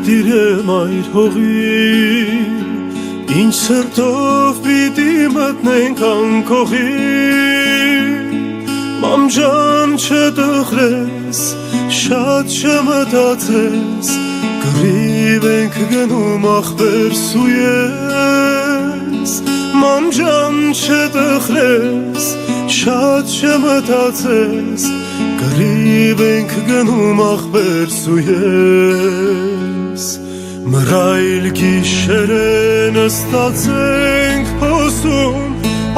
դիրեմ այր հողի, ինչ սրտով պիտի մտնենք անկողի, մամ ջան չտխրես, շատ չմտածես, կռիվ ենք գնում աղբերսու ես, մամ ջան չտխրես, շատ չմտածես, կռիվ ենք գնում աղբերսու ես, մռայլ գիշեր նստած ենք հոսում,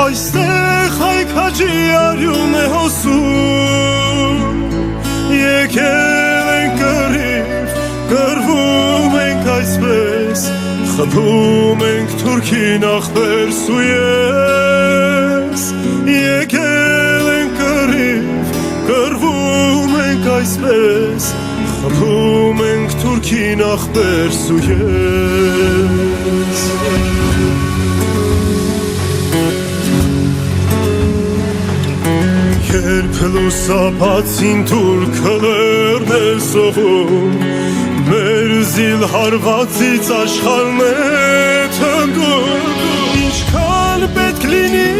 այստեղ հայքաճի արյուն է հոսում, եկել ենք կռիվ, կռվում ենք այսպես, խփում ենք թուրքին աղբերսու ես, եկել ենք կռիվ, կռվում ենք այսպես, խփում ենք թուրքին աղբերսու ես, երբ լուսաբացին թուրքը լեռն է սողում, մեր զիլ հարվածից աշխարհն է թնդում, ինչքան պետք լինի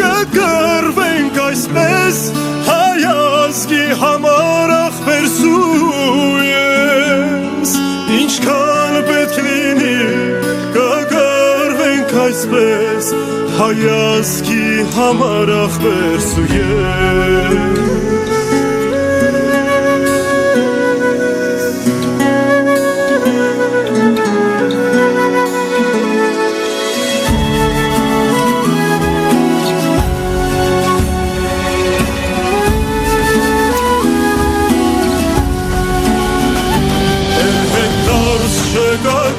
կկռվենք այսպես, հայ ազգի համար աղբերսու ես, ինչքան պետք լինի կկռվենք այսպես, հայ ազգի համար աղբերսու ես,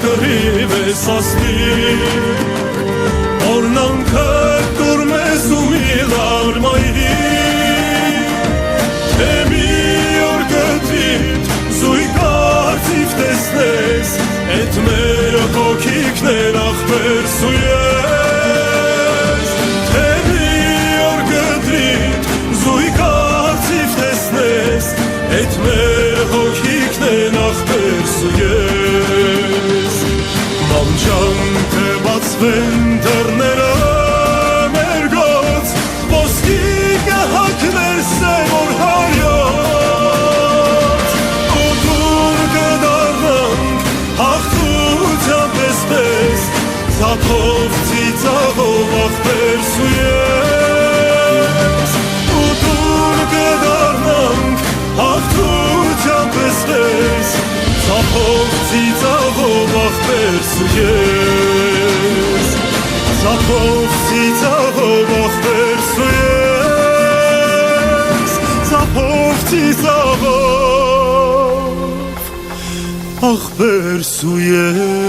կռիվ ես ասնի, օրնանքը կորմես ու միլար մայրի, թե մի օր գտիտ զույգ արծիվ տեսնես, էդ մեր հոգիքներ աղբերսու ես, թե մի օր գտիտ զույգ արծիվ տեսնես, էդ մեր հոգիքներ աղբերսու ես, մամ ջան թե բացվեն դռները մեր գոց, ոսկի կհագներ սևոր հայոց, ու դուր կդառնանք հաղթությամբ եսպես, ծափով ծիծաղով աղբերսու ես, ու դուր կդառնանք հաղթությամբ եսպես, ծափով ծիծաղով աղբերսու ես, ծափով ծիծաղով աղբերսու ես, ծափով ծիծաղով աղբերսու ես